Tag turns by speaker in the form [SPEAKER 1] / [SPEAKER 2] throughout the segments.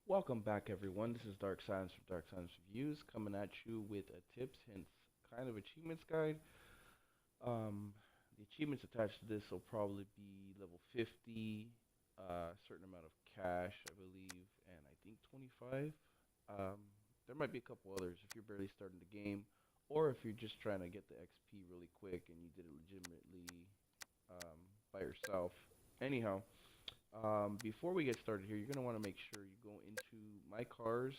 [SPEAKER 1] Welcome back, everyone. This is Dark Science from Dark Science Reviews coming at you with a tips, hints, kind of achievements guide. Um, the achievements attached to this will probably be level 50, a certain amount of cash, I believe, and I think 25. Um, there might be a couple others if you're barely starting the game, or if you're just trying to get the XP really quick and you did it legitimately um, by yourself. Anyhow, before we get started here, you're going to want to make sure you go into My Cars,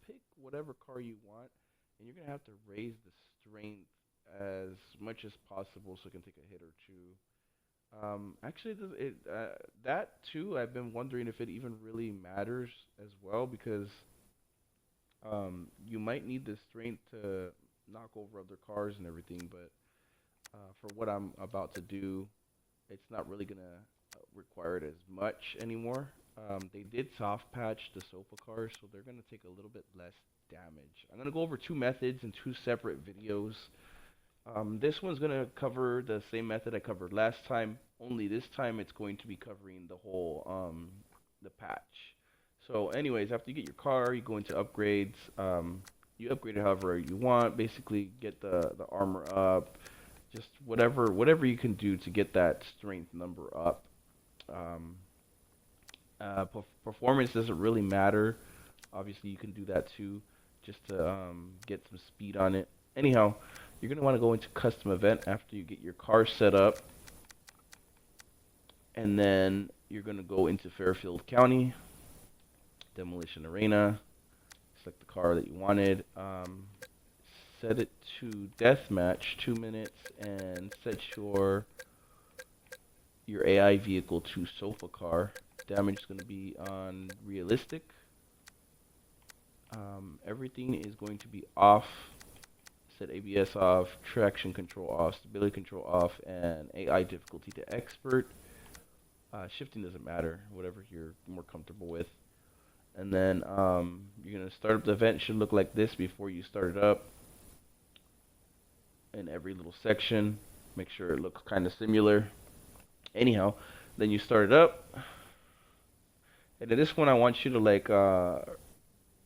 [SPEAKER 1] pick whatever car you want, and you're going to have to raise the strength as much as possible so it can take a hit or two. Actually, that too, I've been wondering if it even really matters as well because you might need the strength to knock over other cars and everything, but for what I'm about to do, it's not really gonna require it as much anymore. They did soft patch the sofa cars, so they're gonna take a little bit less damage. I'm gonna go over two methods in two separate videos. This one's gonna cover the same method I covered last time, only this time it's going to be covering the whole the patch. So, anyways, after you get your car, you go into upgrades. You upgrade it however you want. Basically, get the armor up, just whatever you can do to get that strength number up. Um, Performance doesn't really matter. Obviously, you can do that too, just to get some speed on it. Anyhow, you're gonna want to go into custom event after you get your car set up, and then you're gonna go into Fairfield County, Demolition Arena, select the car that you wanted. Set it to deathmatch, 2 minutes, and set your AI vehicle to sofa car. Damage is going to be on realistic. Everything is going to be off. Set ABS off, traction control off, stability control off, and AI difficulty to expert. Shifting doesn't matter, whatever you're more comfortable with. And then you're going to start up the event. It should look like this before you start it up. In every little section, make sure it looks kind of similar. Anyhow, then you start it up. And in this one, I want you to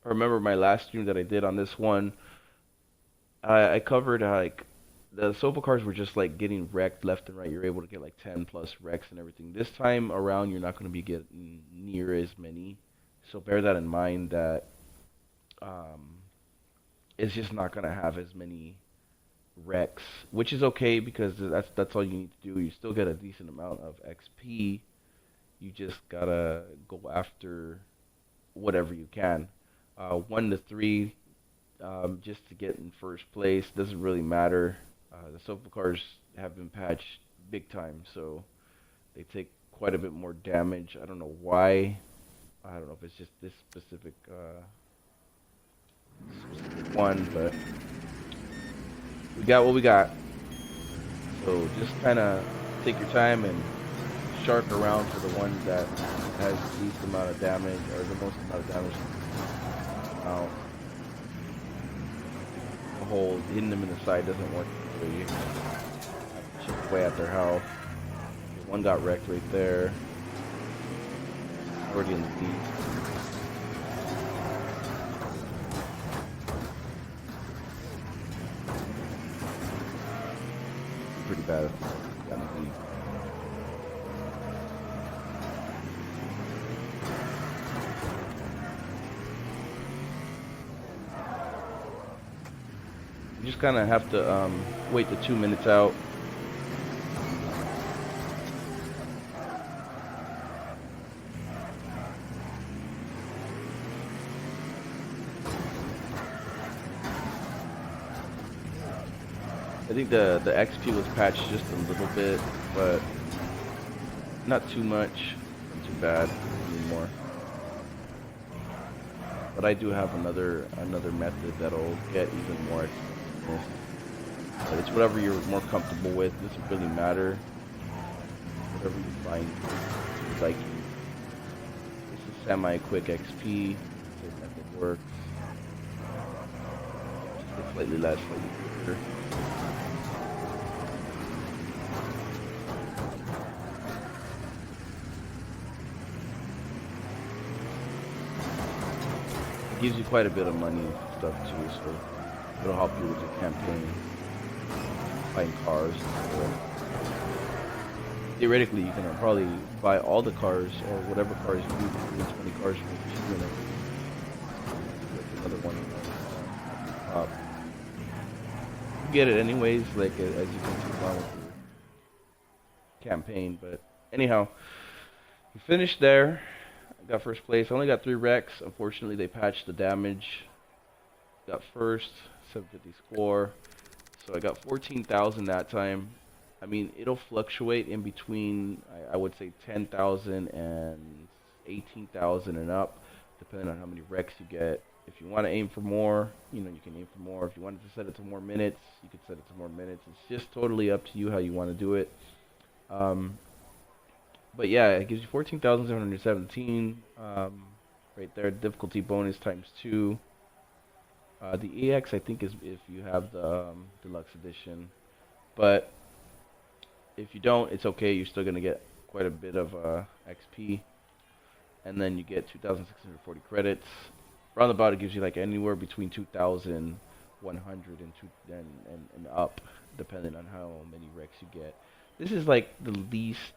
[SPEAKER 1] remember my last stream that I did on this one. I covered like the sofa cars were just like getting wrecked left and right. You're able to get like 10 plus wrecks and everything. This time around, you're not going to be getting near as many. So bear that in mind that um, it's just not going to have as many wrecks, which is okay because that's all you need to do. You still get a decent amount of XP. You just gotta go after whatever you can. 1 to 3, just to get in first place doesn't really matter. The sofa cars have been patched big time, so they take quite a bit more damage. I don't know why. I don't know if it's just this specific one, but we got what we got. So just kind of take your time and shark around for the one that has the least amount of damage or the most amount of damage. Now, the whole hitting them in the side doesn't work. So you have to chip away at their health. One got wrecked right there. Already in the lead. Pretty bad. Got in the lead. You just kind of have to wait the 2 minutes out. I think the XP was patched just a little bit, but not too much, not too bad anymore. But I do have another method that'll get even more XP. But it's whatever you're more comfortable with. It doesn't really matter. Whatever you find like. This is semi-quick XP. This method works. Just slightly less, slightly quicker. gives you quite a bit of money and stuff too, so it'll help you with your campaign, buying cars. Or theoretically, you can probably buy all the cars or whatever cars you need, 20 cars for each unit. That's another one. You get it anyways, like as you can see along with your campaign. But anyhow, we finished there. I got first place. I only got 3 wrecks. Unfortunately, they patched the damage. Got first, 750 score. So I got 14,000 that time. I mean, it'll fluctuate in between, I would say 10,000 and 18,000 and up, depending on how many wrecks you get. If you want to aim for more, you know, you can aim for more. If you wanted to set it to more minutes, you could set it to more minutes. It's just totally up to you how you want to do it. But yeah, it gives you 14,717 right there. Difficulty bonus times 2. The EX, I think, is if you have the deluxe edition. But if you don't, it's okay. You're still going to get quite a bit of XP. And then you get 2,640 credits. Roundabout, it gives you like anywhere between 2,100 and up, depending on how many wrecks you get. This is like the least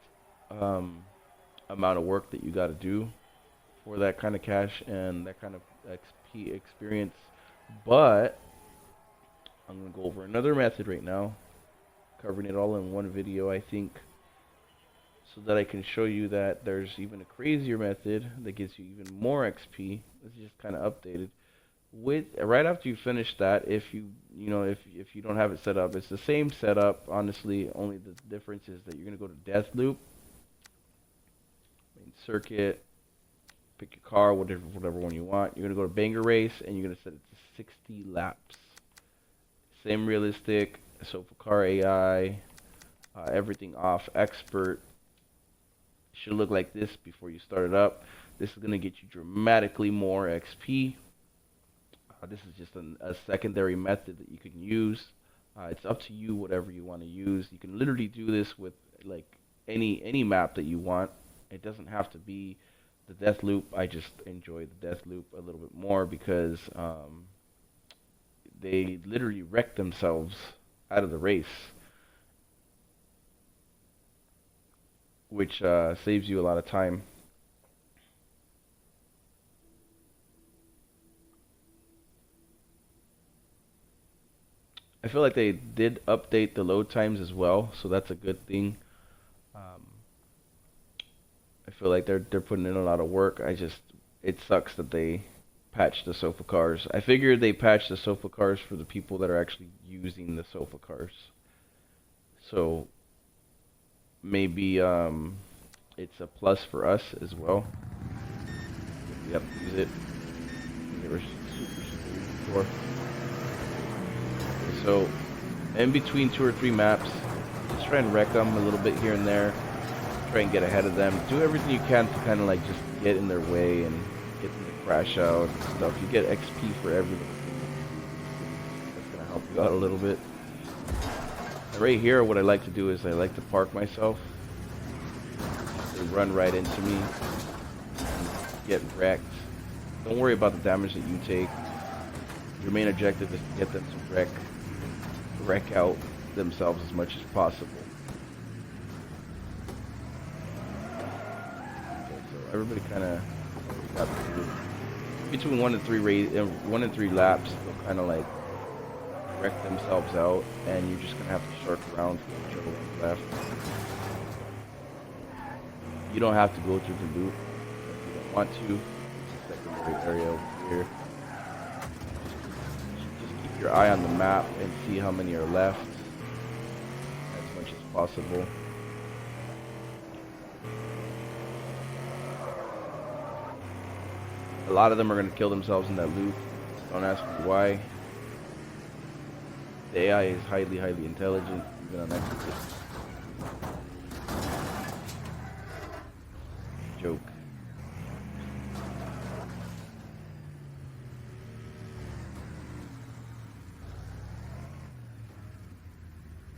[SPEAKER 1] amount of work that you got to do for that kind of cash and that kind of XP experience. But I'm going to go over another method right now, covering it all in one video, I think, so that I can show you that there's even a crazier method that gives you even more XP. This is just kind of updated. With right after you finish that, if you don't have it set up, it's the same setup, honestly. Only the difference is that you're going to go to Death Loop, main circuit, pick your car, whatever one you want. You're going to go to Banger Race, and you're going to set it to 60 laps. Same realistic, so for car AI, everything off, expert. Should look like this before you start it up. This is going to get you dramatically more XP. This is just a secondary method that you can use. It's up to you, whatever you want to use. You can literally do this with like any map that you want. It doesn't have to be the Death Loop. I just enjoy the Death Loop a little bit more because they literally wreck themselves out of the race, which saves you a lot of time. I feel like they did update the load times as well, so that's a good thing. I feel like they're putting in a lot of work. It sucks that they patched the sofa cars. I figured they patched the sofa cars for the people that are actually using the sofa cars. So maybe it's a plus for us as well. We have to use it. They were super before. So in between 2 or 3 maps, just try and wreck them a little bit here and there. Try and get ahead of them. Do everything you can to kind of like just get in their way and get them to crash out and stuff. You get XP for everything. That's going to help you out a little bit. And right here, what I like to do is I like to park myself. They run right into me and get wrecked. Don't worry about the damage that you take. Your main objective is to get them to wreck out themselves as much as possible. Everybody kind of got between 1 and 3 laps. They'll kind of like wreck themselves out, and you're just gonna have to shark around for whichever one's left. You don't have to go through the loop if you don't want to. It's a secondary area over here. Just keep your eye on the map and see how many are left as much as possible. A lot of them are going to kill themselves in that loop. Don't ask me why. The AI is highly intelligent, even on Exorcist. Joke.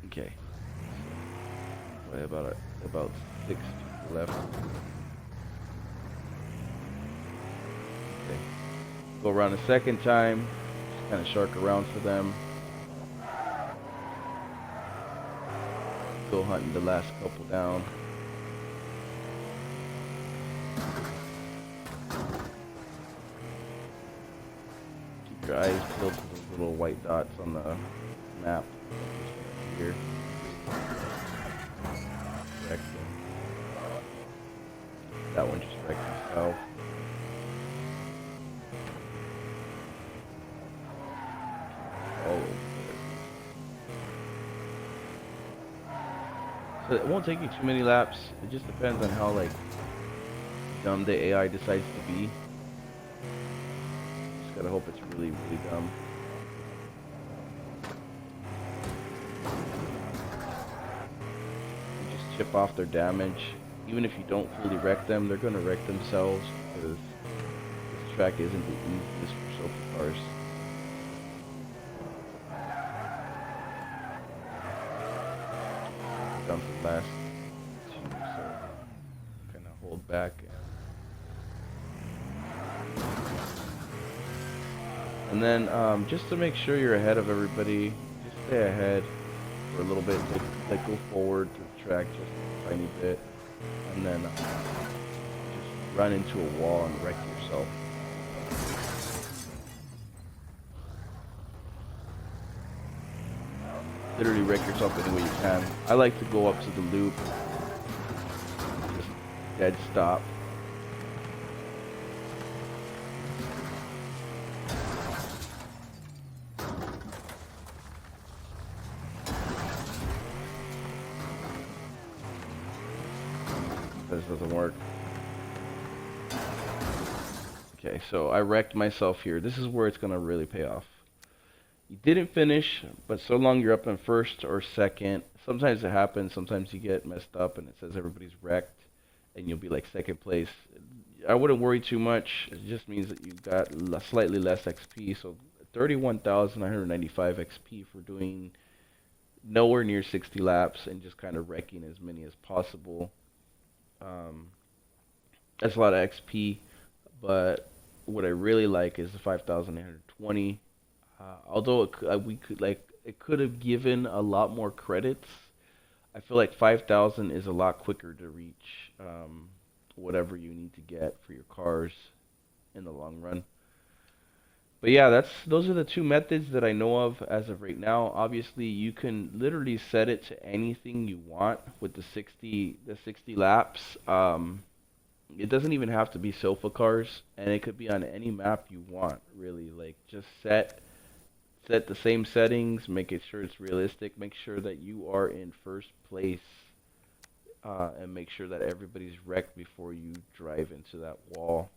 [SPEAKER 1] Okay. So, about 6 people left. Go around a second time. Just kind of shark around for them. Go hunting the last couple down. Keep your eyes peeled to those little white dots on the map. Here. Wrecked him. That one just wrecked himself. Oh. So it won't take you too many laps. It just depends on how like dumb the AI decides to be. Just gotta hope it's really, really dumb. You just chip off their damage. Even if you don't fully wreck them, they're gonna wreck themselves because this track isn't the easiest for sofa cars. Down to the last two, so kind of hold back. And then just to make sure you're ahead of everybody, just stay ahead for a little bit, like go forward to the track just a tiny bit, and then just run into a wall and wreck yourself. Literally wreck yourself any way you can. I like to go up to the loop, just dead stop. This doesn't work. Okay, so I wrecked myself here. This is where it's gonna really pay off. You didn't finish, but so long you're up in first or second. Sometimes it happens. Sometimes you get messed up and it says everybody's wrecked, and you'll be like second place. I wouldn't worry too much. It just means that you got slightly less XP. So 31,995 XP for doing nowhere near 60 laps and just kind of wrecking as many as possible. That's a lot of XP, but what I really like is the 5,820. Although it could have given a lot more credits. I feel like 5,000 is a lot quicker to reach whatever you need to get for your cars in the long run. But yeah, those are the two methods that I know of as of right now. Obviously, you can literally set it to anything you want with the 60 laps. It doesn't even have to be sofa cars, and it could be on any map you want, really. Like just set the same settings, make it sure it's realistic, make sure that you are in first place, and make sure that everybody's wrecked before you drive into that wall.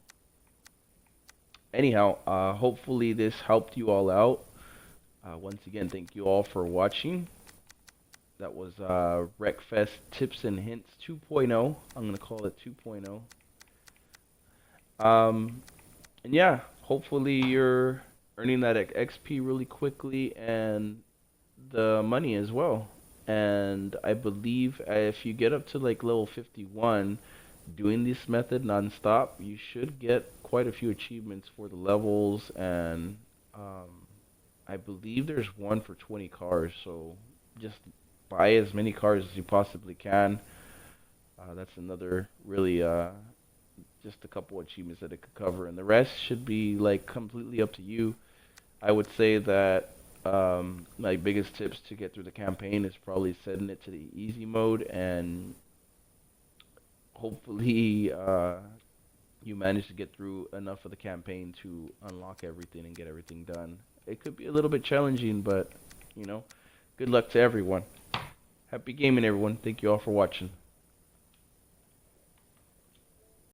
[SPEAKER 1] Anyhow, hopefully this helped you all out. Once again, thank you all for watching. That was Wreckfest Tips and Hints 2.0. I'm going to call it 2.0. And yeah, hopefully you're earning that XP really quickly and the money as well. And I believe if you get up to like level 51, doing this method non-stop, you should get quite a few achievements for the levels. And I believe there's one for 20 cars, so just buy as many cars as you possibly can. That's another really just a couple achievements that it could cover, and the rest should be like completely up to you. I would say that my biggest tips to get through the campaign is probably setting it to the easy mode, and hopefully you manage to get through enough of the campaign to unlock everything and get everything done. It could be a little bit challenging, but you know, good luck to everyone. Happy gaming, everyone. Thank you all for watching.